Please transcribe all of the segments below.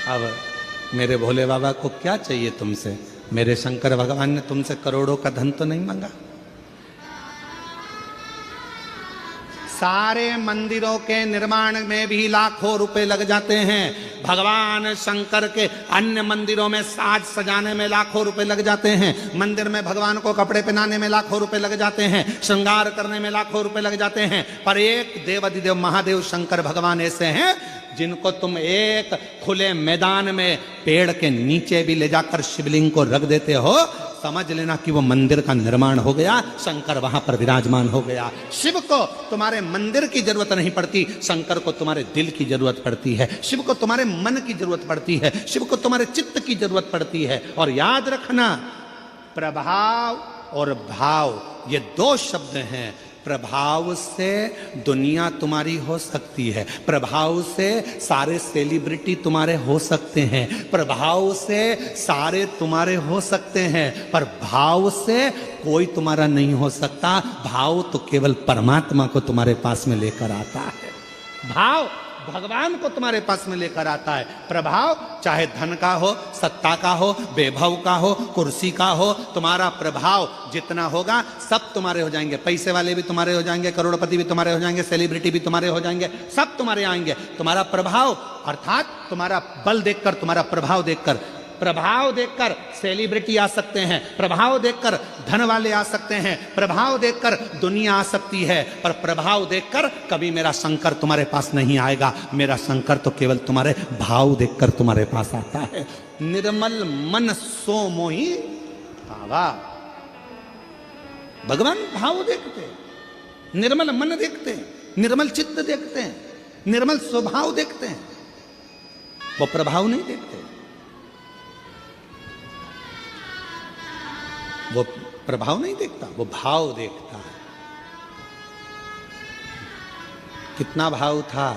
अब मेरे भोले बाबा को क्या चाहिए तुमसे? मेरे शंकर भगवान ने तुमसे करोड़ों का धन तो नहीं मांगा। सारे मंदिरों के निर्माण में भी लाखों रुपए लग जाते हैं। भगवान शंकर के अन्य मंदिरों में साज सजाने में लाखों रुपए लग जाते हैं। मंदिर में भगवान को कपड़े पहनाने में लाखों रुपए लग जाते हैं। श्रृंगार करने में लाखों रुपए लग जाते हैं। पर एक देवाधिदेव महादेव शंकर भगवान ऐसे हैं जिनको तुम एक खुले मैदान में पेड़ के नीचे भी ले जाकर शिवलिंग को रख देते हो, समझ लेना कि वो मंदिर का निर्माण हो गया, शंकर वहां पर विराजमान हो गया। शिव को तुम्हारे मंदिर की जरूरत नहीं पड़ती, शंकर को तुम्हारे दिल की जरूरत पड़ती है। शिव को तुम्हारे मन की जरूरत पड़ती है। शिव को तुम्हारे चित्त की जरूरत पड़ती है। और याद रखना, प्रभाव और भाव ये दो शब्द हैं। प्रभाव से दुनिया तुम्हारी हो सकती है, प्रभाव से सारे सेलिब्रिटी तुम्हारे हो सकते हैं, प्रभाव से सारे तुम्हारे हो सकते हैं, पर भाव से कोई तुम्हारा नहीं हो सकता। भाव तो केवल परमात्मा को तुम्हारे पास में लेकर आता है। भाव भगवान को तुम्हारे पास में लेकर आता है। प्रभाव चाहे धन का हो, सत्ता का हो, वैभव का हो, कुर्सी का हो, तुम्हारा प्रभाव जितना होगा सब तुम्हारे हो जाएंगे। पैसे वाले भी तुम्हारे हो जाएंगे, करोड़पति भी तुम्हारे हो जाएंगे, सेलिब्रिटी भी तुम्हारे हो जाएंगे, सब तुम्हारे आएंगे। तुम्हारा प्रभाव अर्थात तुम्हारा बल देखकर, तुम्हारा प्रभाव देखकर, प्रभाव देखकर सेलिब्रिटी आ सकते हैं, प्रभाव देखकर धन वाले आ सकते हैं, प्रभाव देखकर दुनिया आ सकती है, पर प्रभाव देखकर कभी मेरा शंकर तुम्हारे पास नहीं आएगा। मेरा शंकर तो केवल तुम्हारे भाव देखकर तुम्हारे पास आता है। निर्मल मन सो मोहि भावा। भगवान भाव देखते हैं, निर्मल मन देखते हैं, निर्मल चित्त देखते हैं, निर्मल स्वभाव देखते हैं, वो प्रभाव नहीं देखते। वो प्रभाव नहीं देखता, वो भाव देखता है। कितना भाव था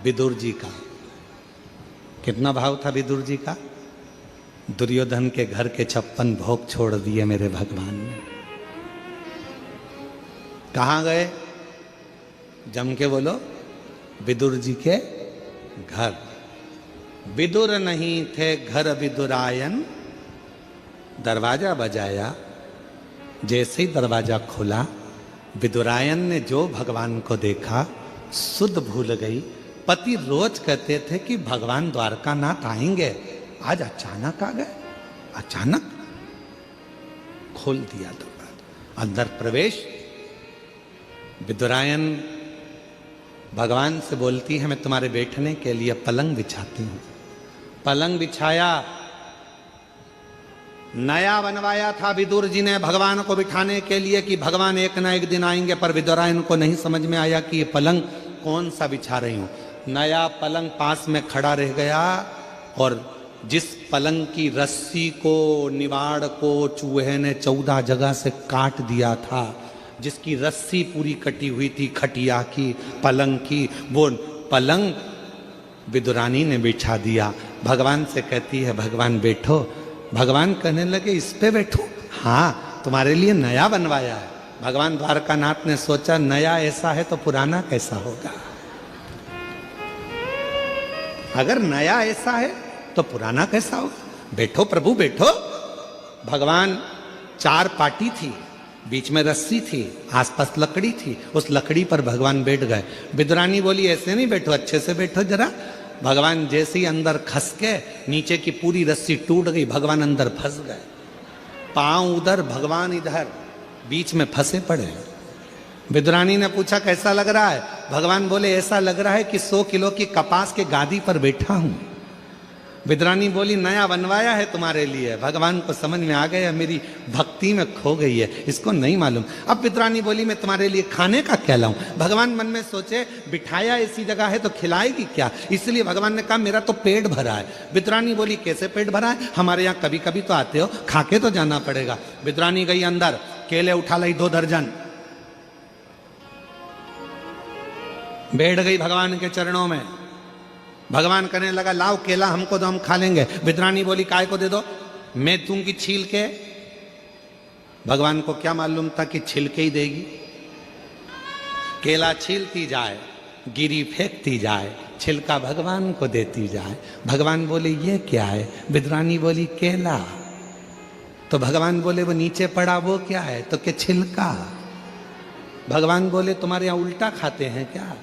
विदुर जी का, कितना भाव था विदुर जी का? दुर्योधन के घर के 56 भोग छोड़ दिए मेरे भगवान ने। कहां गए? जम के बोलो, विदुर जी के घर। विदुर नहीं थे घर विदुरायन, दरवाजा बजाया, जैसे ही दरवाजा खुला विदुरायन ने जो भगवान को देखा सुध भूल गई। पति रोज कहते थे कि भगवान द्वारकानाथ आएंगे, आज अचानक आ गए। अचानक खोल दिया दरवाजा, अंदर प्रवेश। विदुरायन भगवान से बोलती है, मैं तुम्हारे बैठने के लिए पलंग बिछाती हूं। पलंग बिछाया, नया बनवाया था विदुर जी ने भगवान को बिठाने के लिए कि भगवान एक ना एक दिन आएंगे, पर विदुरायन को नहीं समझ में आया कि ये पलंग कौन सा बिछा रही हूं। नया पलंग पास में खड़ा रह गया और जिस पलंग की रस्सी को, निवाड़ को चूहे ने 14 जगह से काट दिया था, जिसकी रस्सी पूरी कटी हुई थी खटिया की, पलंग की, वो पलंग विदुरानी ने बिछा दिया। भगवान से कहती है, भगवान बैठो। भगवान कहने लगे, इस पे बैठूं? हाँ, तुम्हारे लिए नया बनवाया है। भगवान द्वारकानाथ ने सोचा, नया ऐसा है तो पुराना कैसा होगा? अगर नया ऐसा है तो पुराना कैसा होगा? बैठो प्रभु बैठो। भगवान 4 पाटी थी, बीच में रस्सी थी, आसपास लकड़ी थी, उस लकड़ी पर भगवान बैठ गए। विदुरानी बोली, ऐसे नहीं बैठो, अच्छे से बैठो जरा। भगवान जैसे ही अंदर खस के, नीचे की पूरी रस्सी टूट गई, भगवान अंदर फंस गए। पांव उधर, भगवान इधर, बीच में फंसे पड़े। विदुरानी ने पूछा, कैसा लग रहा है? भगवान बोले, ऐसा लग रहा है कि 100 किलो की कपास के गादी पर बैठा हूं। विदुरानी बोली, नया बनवाया है तुम्हारे लिए। भगवान को समझ में आ गया मेरी भक्ति में खो गई है, इसको नहीं मालूम। अब विदुरानी बोली, मैं तुम्हारे लिए खाने का क्या लाऊं? भगवान मन में सोचे, बिठाया ऐसी जगह है तो खिलाएगी क्या? इसलिए भगवान ने कहा, मेरा तो पेट भरा है। विदुरानी बोली, कैसे पेट भरा है? हमारे यहाँ कभी कभी तो आते हो, खा के तो जाना पड़ेगा। विदुरानी गई अंदर, केले उठा लाई 2 दर्जन, बैठ गई भगवान के चरणों में। भगवान कहने लगा, लाओ केला हमको दो, हम खा लेंगे। विदुरानी बोली, काय को दे दो? मैं दूंगी छील के। भगवान को क्या मालूम था कि छिलके ही देगी। केला छीलती जाए, गिरी फेंकती जाए, छिलका भगवान को देती जाए। भगवान बोले ये क्या है? विद्रानी बोली केला। तो भगवान बोले वो नीचे पड़ा वो क्या है? तो क्या छिलका। भगवान बोले तुम्हारे यहाँ उल्टा खाते हैं क्या?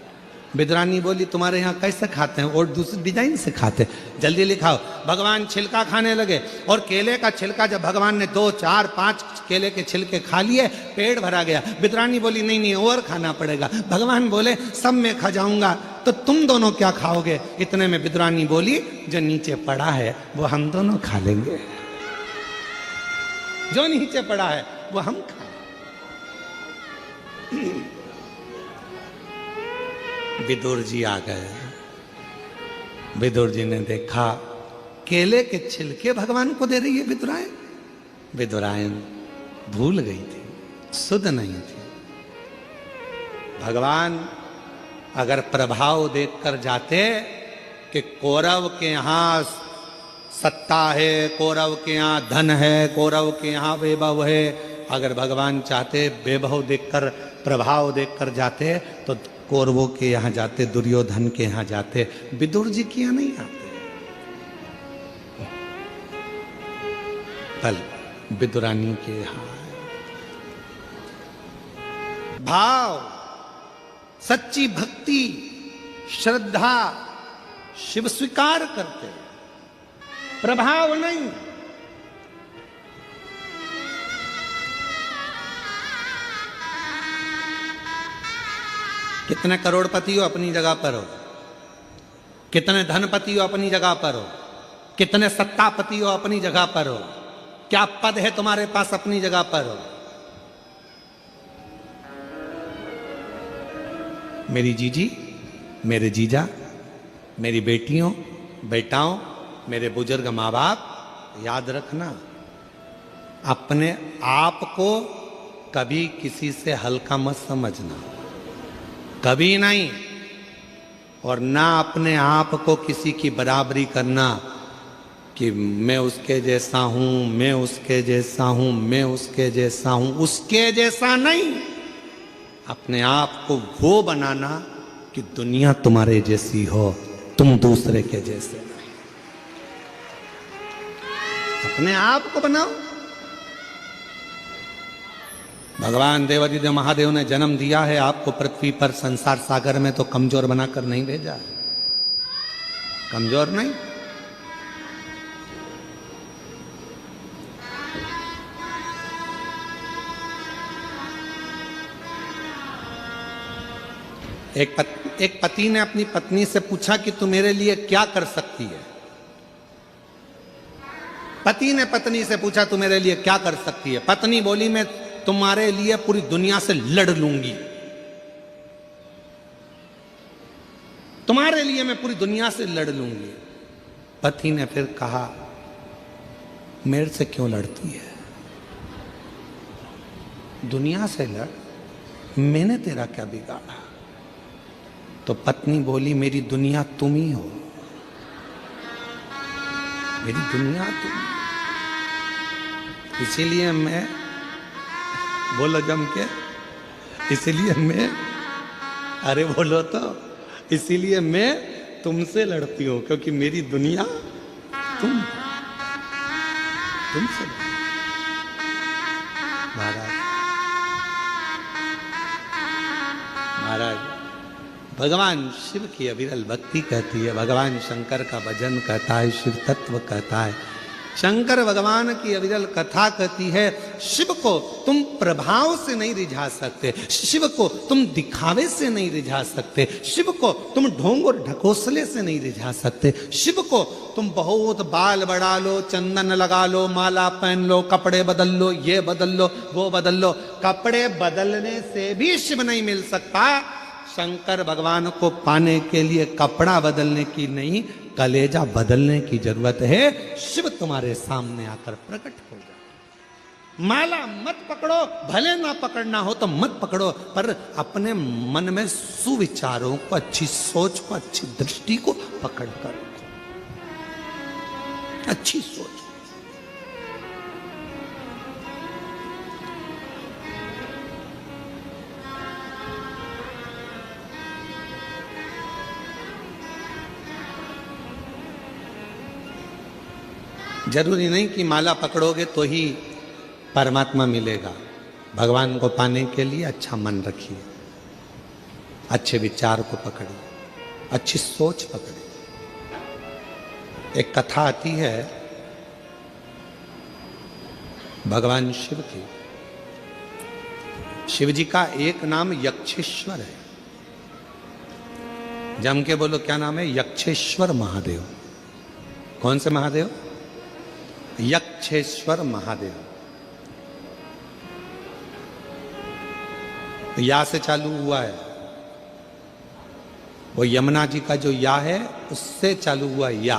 विद्रानी बोली तुम्हारे यहाँ कैसे खाते हैं? और दूसरे डिजाइन से खाते हैं। जल्दी लिखाओ। भगवान छिलका खाने लगे और केले का छिलका जब भगवान ने 2, 4, 5 केले के छिलके खा लिए, पेट भरा गया। विद्रानी बोली नहीं नहीं और खाना पड़ेगा। भगवान बोले सब मैं खा जाऊंगा, तो तुम दोनों क्या खाओगे? इतने में विद्रानी बोली जो नीचे पड़ा है वो हम दोनों खा लेंगे, जो नीचे पड़ा है वो हम खा। विदुर जी आ गए। विदुर जी ने देखा केले के छिलके भगवान को दे रही है विदुरायन। विदुरायन भूल गई थी, सुध नहीं थी। भगवान अगर प्रभाव देखकर जाते कि कौरव के यहां सत्ता है, कौरव के यहां धन है, कौरव के यहां वैभव है, अगर भगवान चाहते वैभव देखकर प्रभाव देखकर जाते तो कौरवों के यहाँ जाते, दुर्योधन के यहाँ जाते, विदुर जी के यहाँ नहीं आते। कल विदुरानी के यहाँ भाव, सच्ची भक्ति, श्रद्धा, शिव स्वीकार करते, प्रभाव नहीं। कितने करोड़पति हो अपनी जगह पर हो, कितने धनपति हो अपनी जगह पर हो, कितने सत्तापति हो अपनी जगह पर हो, क्या पद है तुम्हारे पास अपनी जगह पर हो। मेरी जीजी, मेरे जीजा, मेरी बेटियों बेटाओं, मेरे बुजुर्ग माँ बाप, याद रखना अपने आप को कभी किसी से हल्का मत समझना, कभी नहीं। और ना अपने आप को किसी की बराबरी करना कि मैं उसके जैसा हूं, मैं उसके जैसा हूं, मैं उसके जैसा हूं, उसके जैसा नहीं। अपने आप को वो बनाना कि दुनिया तुम्हारे जैसी हो, तुम दूसरे के जैसे नहीं। अपने आप को बनाओ। भगवान देवादिदेव महादेव ने जन्म दिया है आपको पृथ्वी पर, संसार सागर में, तो कमजोर बनाकर नहीं भेजा, कमजोर नहीं। एक पति ने अपनी पत्नी से पूछा कि तू मेरे लिए क्या कर सकती है। पति ने पत्नी से पूछा तू मेरे लिए क्या कर सकती है। पत्नी बोली मैं तुम्हारे लिए पूरी दुनिया से लड़ लूंगी, तुम्हारे लिए मैं पूरी दुनिया से लड़ लूंगी। पति ने फिर कहा मेरे से क्यों लड़ती है, दुनिया से लड़, मैंने तेरा क्या बिगाड़ा। तो पत्नी बोली मेरी दुनिया तुम ही हो, मेरी दुनिया तुम, इसीलिए मैं, बोलो जम के, इसीलिए मैं, अरे बोलो तो, इसीलिए मैं तुमसे लड़ती हूं क्योंकि मेरी दुनिया तुमसे। महाराज भगवान शिव की अविरल भक्ति कहती है, भगवान शंकर का भजन कहता है, शिव तत्व कहता है। शंकर भगवान की अविरल कथा कहती है शिव को तुम प्रभाव से नहीं रिझा सकते, शिव को तुम दिखावे से नहीं रिझा सकते, शिव को तुम ढोंग और ढकोसले से नहीं रिझा सकते, शिव को तुम बहुत बाल बढ़ा लो, चंदन लगा लो, माला पहन लो, कपड़े बदल लो, ये बदल लो, वो बदल लो, कपड़े बदलने से भी शिव नहीं मिल सकता। शंकर भगवान को पाने के लिए कपड़ा बदलने की नहीं, कलेजा बदलने की जरूरत है। शिव तुम्हारे सामने आकर प्रकट हो जाए। माला मत पकड़ो, भले ना पकड़ना हो तो मत पकड़ो, पर अपने मन में सुविचारों को, अच्छी सोच को, अच्छी दृष्टि को पकड़ कर रखो, अच्छी सोच। जरूरी नहीं कि माला पकड़ोगे तो ही परमात्मा मिलेगा। भगवान को पाने के लिए अच्छा मन रखिए, अच्छे विचार को पकड़िए, अच्छी सोच पकड़िए। एक कथा आती है भगवान शिव की। शिव जी का एक नाम यक्षेश्वर है। जम के बोलो क्या नाम है? यक्षेश्वर महादेव। कौन से महादेव? यक्षेश्वर महादेव। तो या से चालू हुआ है, वो यमुना जी का जो या है उससे चालू हुआ या।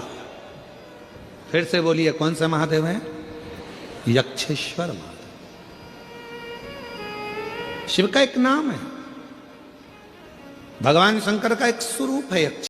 फिर से बोलिए कौन से महादेव है? यक्षेश्वर महादेव। शिव का एक नाम है, भगवान शंकर का एक स्वरूप है यक्ष।